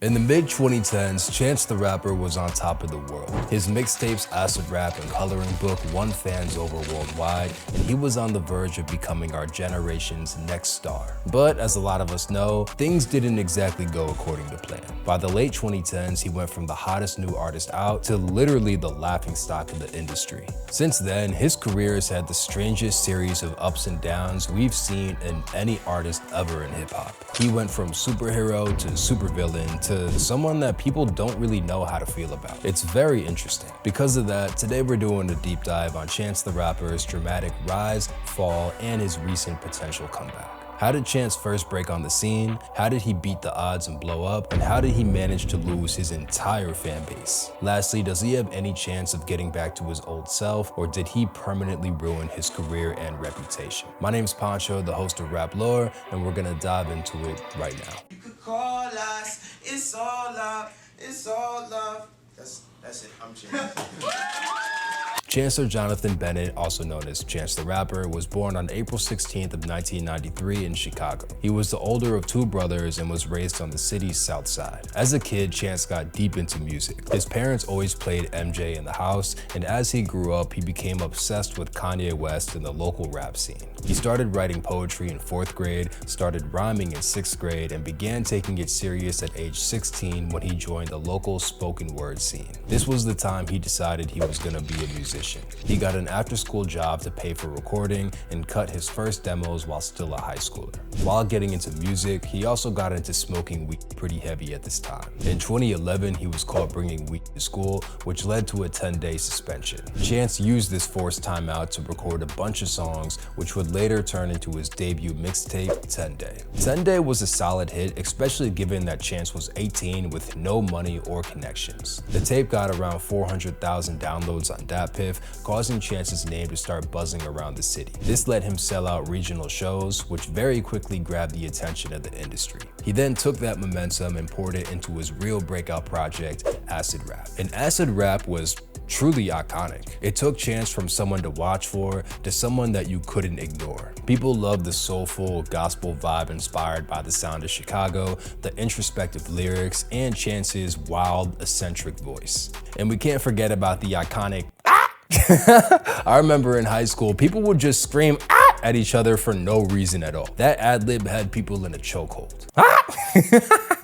In the mid-2010s, Chance the Rapper was on top of the world. His mixtapes, acid rap, and coloring book won fans over worldwide, and he was on the verge of becoming our generation's next star. But as a lot of us know, things didn't exactly go according to plan. By the late 2010s, he went from the hottest new artist out to literally the laughingstock of the industry. Since then, his career has had the strangest series of ups and downs we've seen in any artist ever in hip-hop. He went from superhero to supervillain to someone that people don't really know how to feel about. It's very interesting. Because of that, today we're doing a deep dive on Chance the Rapper's dramatic rise, fall, and his recent potential comeback. How did Chance first break on the scene? How did he beat the odds and blow up? And how did he manage to lose his entire fan base? Lastly, does he have any chance of getting back to his old self, or did he permanently ruin his career and reputation? My name's Poncho, the host of Rap Lore, and we're gonna dive into it right now. You could call us, it's all love, it's all love. That's it, I'm Chance. Chancellor Jonathan Bennett, also known as Chance the Rapper, was born on April 16th of 1993 in Chicago. He was the older of two brothers and was raised on the city's south side. As a kid, Chance got deep into music. His parents always played MJ in the house, and as he grew up, he became obsessed with Kanye West and the local rap scene. He started writing poetry in 4th grade, started rhyming in 6th grade, and began taking it serious at age 16 when he joined the local spoken word scene. This was the time he decided he was gonna be a musician. He got an after-school job to pay for recording and cut his first demos while still a high schooler. While getting into music, he also got into smoking weed pretty heavy at this time. In 2011, he was caught bringing weed to school, which led to a 10-day suspension. Chance used this forced time out to record a bunch of songs, which would later turn into his debut mixtape, 10 Day. 10 Day was a solid hit, especially given that Chance was 18 with no money or connections. The tape got around 400,000 downloads on DatPiff, causing Chance's name to start buzzing around the city. This let him sell out regional shows, which very quickly grabbed the attention of the industry. He then took that momentum and poured it into his real breakout project, acid rap. And acid rap was truly iconic. It took Chance from someone to watch for to someone that you couldn't ignore. People loved the soulful gospel vibe inspired by the sound of Chicago, the introspective lyrics, and Chance's wild, eccentric voice. And we can't forget about the iconic I remember in high school, people would just scream at each other for no reason at all. That ad-lib had people in a chokehold.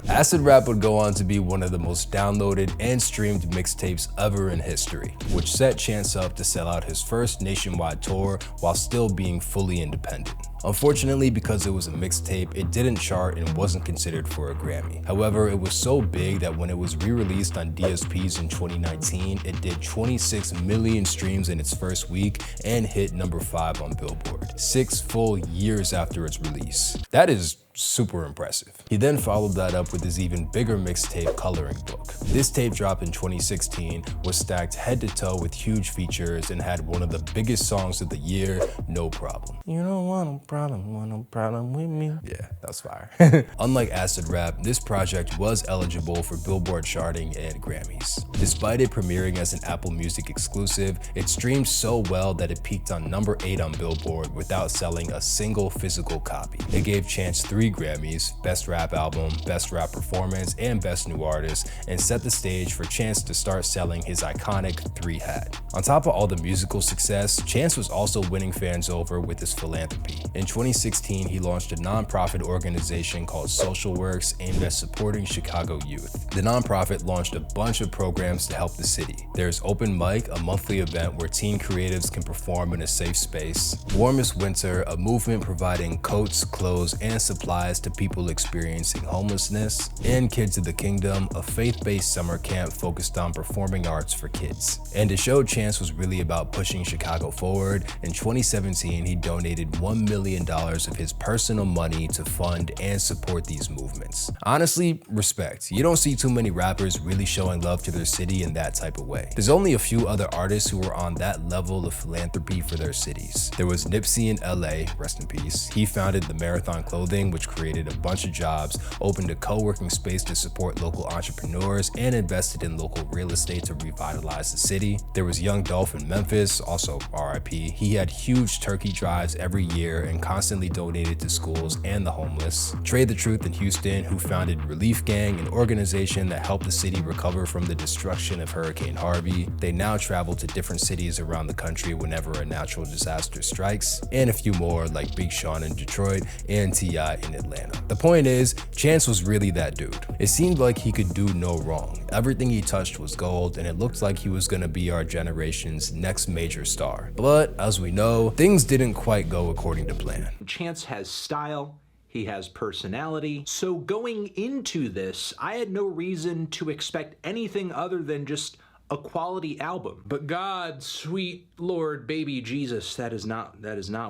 Acid rap would go on to be one of the most downloaded and streamed mixtapes ever in history, which set Chance up to sell out his first nationwide tour while still being fully independent. Unfortunately, because it was a mixtape, it didn't chart and wasn't considered for a Grammy. However, it was so big that when it was re-released on DSPs in 2019, it did 26 million streams in its first week and hit number 5 on Billboard, 6 full years after its release. That is super impressive. He then followed that up with his even bigger mixtape, Coloring Book. This tape dropped in 2016, was stacked head to toe with huge features, and had one of the biggest songs of the year, No Problem. You don't want no problem with me. Yeah, that's fire. Unlike acid rap, this project was eligible for Billboard charting and Grammys. Despite it premiering as an Apple Music exclusive, it streamed so well that it peaked on number 8 on Billboard without selling a single physical copy. It gave Chance 3 Grammys, Best Rap Album, Best Rap Performance, and Best New Artist, and set the stage for Chance to start selling his iconic 3 hat. On top of all the musical success, Chance was also winning fans over with his philanthropy. In 2016, he launched a nonprofit organization called Social Works aimed at supporting Chicago youth. The nonprofit launched a bunch of programs to help the city. There's Open Mic, a monthly event where teen creatives can perform in a safe space. Warmest Winter, a movement providing coats, clothes, and supplies to people experiencing homelessness. And Kids of the Kingdom, a faith-based summer camp focused on performing arts for kids. And to show Chance was really about pushing Chicago forward, in 2017 he donated $1 million of his personal money to fund and support these movements. Honestly, respect. You don't see too many rappers really showing love to their city in that type of way. There's only a few other artists who were on that level of philanthropy for their cities. There was Nipsey in LA, rest in peace. He founded the Marathon Clothing, which which created a bunch of jobs, opened a co-working space to support local entrepreneurs, and invested in local real estate to revitalize the city. There was Young Dolph in Memphis, also RIP. He had huge turkey drives every year and constantly donated to schools and the homeless. Trey the Truth in Houston, who founded Relief Gang, an organization that helped the city recover from the destruction of Hurricane Harvey. They now travel to different cities around the country whenever a natural disaster strikes, and a few more like Big Sean in Detroit and T.I. in Atlanta. The point is, Chance was really that dude. It seemed like he could do no wrong. Everything he touched was gold, and it looked like he was gonna be our generation's next major star. But as we know, things didn't quite go according to plan. Chance has style. He has personality. So going into this, I had no reason to expect anything other than just a quality album. But God, sweet Lord, baby Jesus, that is not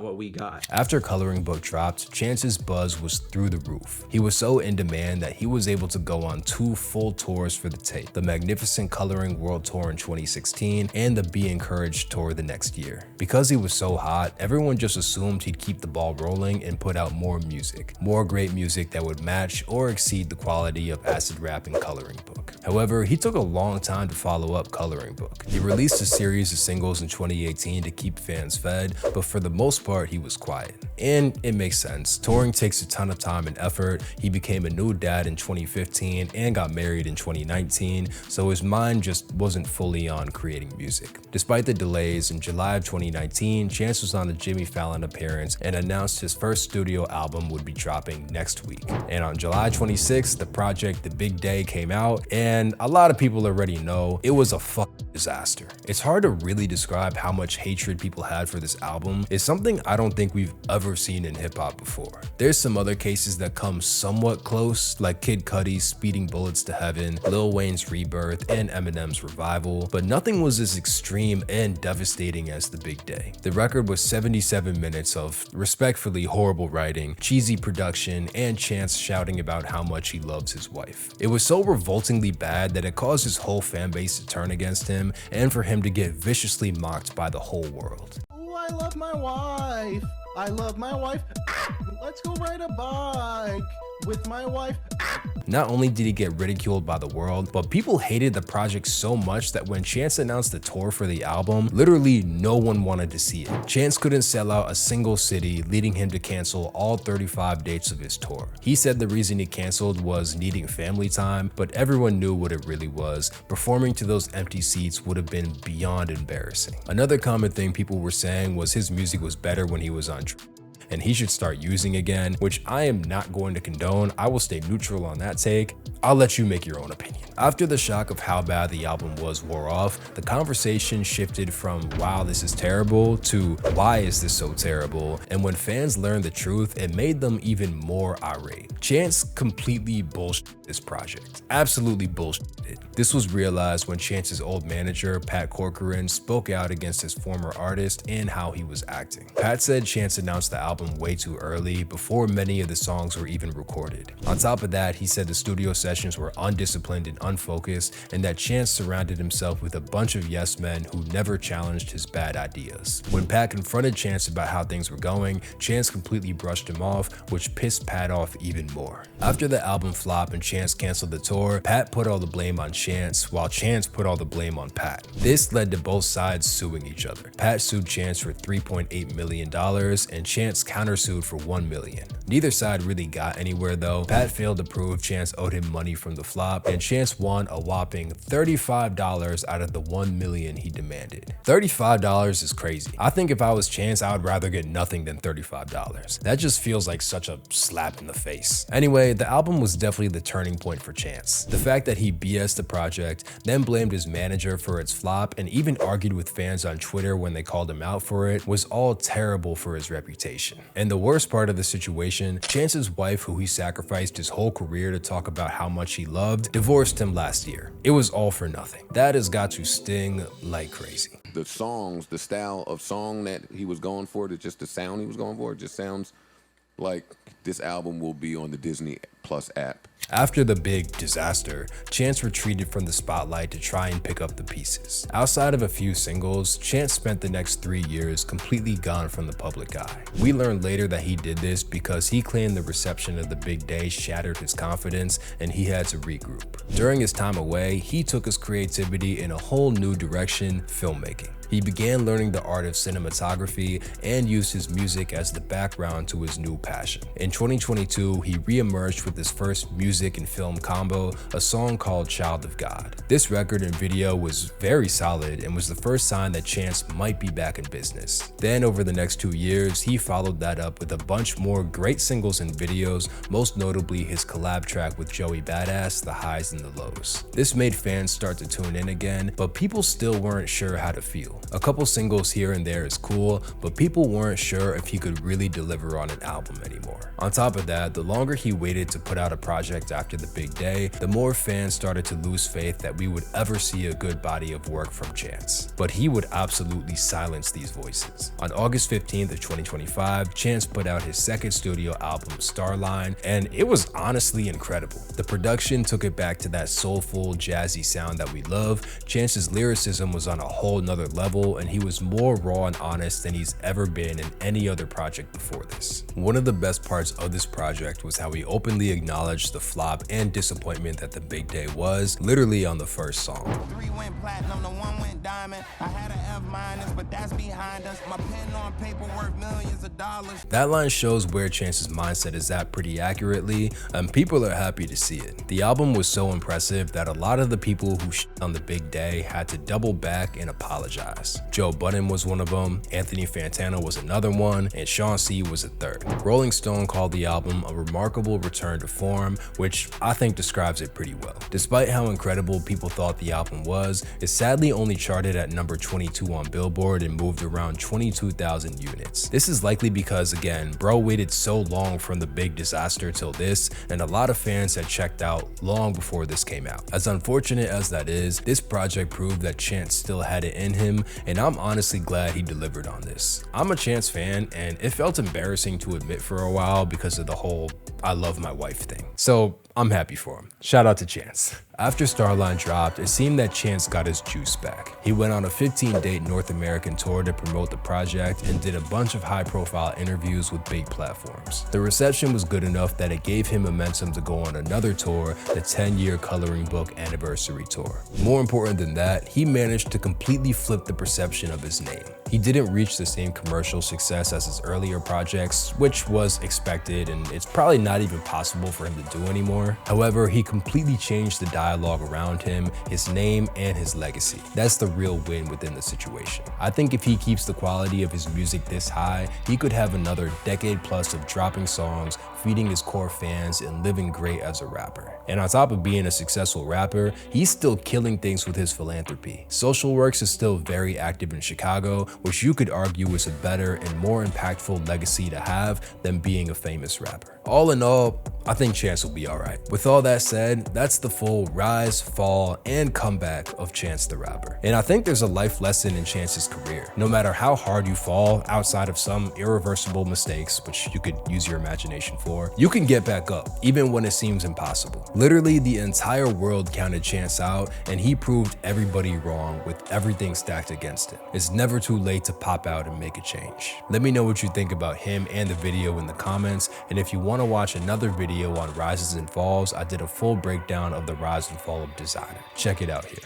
what we got. After Coloring Book dropped, Chance's buzz was through the roof. He was so in demand that he was able to go on 2 full tours for the tape, the Magnificent Coloring World Tour in 2016 and the Be Encouraged Tour the next year. Because he was so hot, everyone just assumed he'd keep the ball rolling and put out more music, more great music that would match or exceed the quality of acid rap and Coloring Book. However, he took a long time to follow up Coloring Book. He released a series of singles in 2018 to keep fans fed, but for the most part, he was quiet. And it makes sense. Touring takes a ton of time and effort. He became a new dad in 2015 and got married in 2019, so his mind just wasn't fully on creating music. Despite the delays, in July of 2019, Chance was on the Jimmy Fallon appearance and announced his first studio album would be dropping next week. And on July 26th, the project The Big Day came out, and a lot of people already know it was a fucking disaster. It's hard to really describe how much hatred people had for this album. It's something I don't think we've ever seen in hip-hop before. There's some other cases that come somewhat close, like Kid Cudi's Speeding Bullets to Heaven, Lil Wayne's Rebirth, and Eminem's Revival, but nothing was as extreme and devastating as The Big Day. The record was 77 minutes of respectfully horrible writing, cheesy production, and Chance shouting about how much he loves his wife. It was so revoltingly bad that it caused his whole fan base to turn against him and for him to get viciously mocked by the whole world. Oh, I love my wife. I love my wife. Let's go ride a bike with my wife. Not only did he get ridiculed by the world, but people hated the project so much that when Chance announced the tour for the album, literally no one wanted to see it. Chance couldn't sell out a single city, leading him to cancel all 35 dates of his tour. He said the reason he canceled was needing family time, but everyone knew what it really was. Performing to those empty seats would have been beyond embarrassing. Another common thing people were saying was his music was better when he was on and he should start using again, which I am not going to condone. I will stay neutral on that take. I'll let you make your own opinion. After the shock of how bad the album was wore off, the conversation shifted from wow, this is terrible to why is this so terrible? And when fans learned the truth, it made them even more irate. Chance completely bullshit this project. Absolutely bullshit it. This was realized when Chance's old manager, Pat Corcoran, spoke out against his former artist and how he was acting. Pat said Chance announced the album way too early, before many of the songs were even recorded. On top of that, he said the studio sessions were undisciplined and unfocused, and that Chance surrounded himself with a bunch of yes men who never challenged his bad ideas. When Pat confronted Chance about how things were going, Chance completely brushed him off, which pissed Pat off even more. After the album flopped and Chance canceled the tour, Pat put all the blame on Chance, while Chance put all the blame on Pat. This led to both sides suing each other. Pat sued Chance for $3.8 million, and Chance countersued for $1 million. Neither side really got anywhere though. Pat failed to prove Chance owed him money from the flop, and Chance won a whopping $35 out of the $1 million he demanded. $35 is crazy. I think if I was Chance, I would rather get nothing than $35. That just feels like such a slap in the face. Anyway, the album was definitely the turning point for Chance. The fact that he BS'd the project, then blamed his manager for its flop, and even argued with fans on Twitter when they called him out for it, was all terrible for his reputation. And the worst part of the situation, Chance's wife, who he sacrificed his whole career to talk about how much he loved, divorced him last year. It was all for nothing. That has got to sting like crazy. The songs, the style of song that he was going for, just the sound he was going for, it just sounds like this album will be on the Disney Plus app. After the big disaster, Chance retreated from the spotlight to try and pick up the pieces. Outside of a few singles, Chance spent the next 3 years completely gone from the public eye. We learned later that he did this because he claimed the reception of the big day shattered his confidence and he had to regroup. During his time away, he took his creativity in a whole new direction, filmmaking. He began learning the art of cinematography and used his music as the background to his new passion. In 2022, he re-emerged with his first music and film combo, a song called Child of God. This record and video was very solid and was the first sign that Chance might be back in business. Then over the next 2 years, he followed that up with a bunch more great singles and videos, most notably his collab track with Joey Badass, The Highs and the Lows. This made fans start to tune in again, but people still weren't sure how to feel. A couple singles here and there is cool, but people weren't sure if he could really deliver on an album anymore. On top of that, the longer he waited to put out a project after the big day, the more fans started to lose faith that we would ever see a good body of work from Chance. But he would absolutely silence these voices. On August 15th of 2025, Chance put out his second studio album, Starline, and it was honestly incredible. The production took it back to that soulful, jazzy sound that we love. Chance's lyricism was on a whole nother level, and he was more raw and honest than he's ever been in any other project before this. One of the best parts of this project was how he openly acknowledged the flop and disappointment that the big day was, literally on the first song. 3 went platinum, the 1 went diamond. I had an F-, but that's behind us. My pen on paper worth millions of dollars. That line shows where Chance's mindset is at pretty accurately, and people are happy to see it. The album was so impressive that a lot of the people who shit on the big day had to double back and apologize. Joe Budden was one of them, Anthony Fantano was another one, and Sean C was a third. Rolling Stone called the album a remarkable return to form, which I think describes it pretty well. Despite how incredible people thought the album was, it sadly only charted at number 22 on Billboard and moved around 22,000 units. This is likely because, again, bro waited so long from the big disaster till this, and a lot of fans had checked out long before this came out. As unfortunate as that is, this project proved that Chance still had it in him, and I'm honestly glad he delivered on this. I'm a Chance fan, and it felt embarrassing to admit for a while because of the whole I love my wife thing. So I'm happy for him. Shout out to Chance. After Starline dropped, it seemed that Chance got his juice back. He went on a 15-date North American tour to promote the project and did a bunch of high-profile interviews with big platforms. The reception was good enough that it gave him momentum to go on another tour, the 10-year Coloring Book Anniversary Tour. More important than that, he managed to completely flip the perception of his name. He didn't reach the same commercial success as his earlier projects, which was expected and it's probably not even possible for him to do anymore. However, he completely changed the dialogue around him, his name, and his legacy. That's the real win within the situation. I think if he keeps the quality of his music this high, he could have another decade plus of dropping songs, feeding his core fans, and living great as a rapper. And on top of being a successful rapper, he's still killing things with his philanthropy. Social Works is still very active in Chicago, which you could argue is a better and more impactful legacy to have than being a famous rapper. All in all, I think Chance will be alright. With all that said, that's the full rise, fall, and comeback of Chance the Rapper. And I think there's a life lesson in Chance's career. No matter how hard you fall, outside of some irreversible mistakes, which you could use your imagination for, you can get back up, even when it seems impossible. Literally, the entire world counted Chance out, and he proved everybody wrong with everything stacked against him. It's never too late to pop out and make a change. Let me know what you think about him and the video in the comments, and if you want to watch another video on rises and falls, I did a full breakdown of the rise and fall of Designer. Check it out here.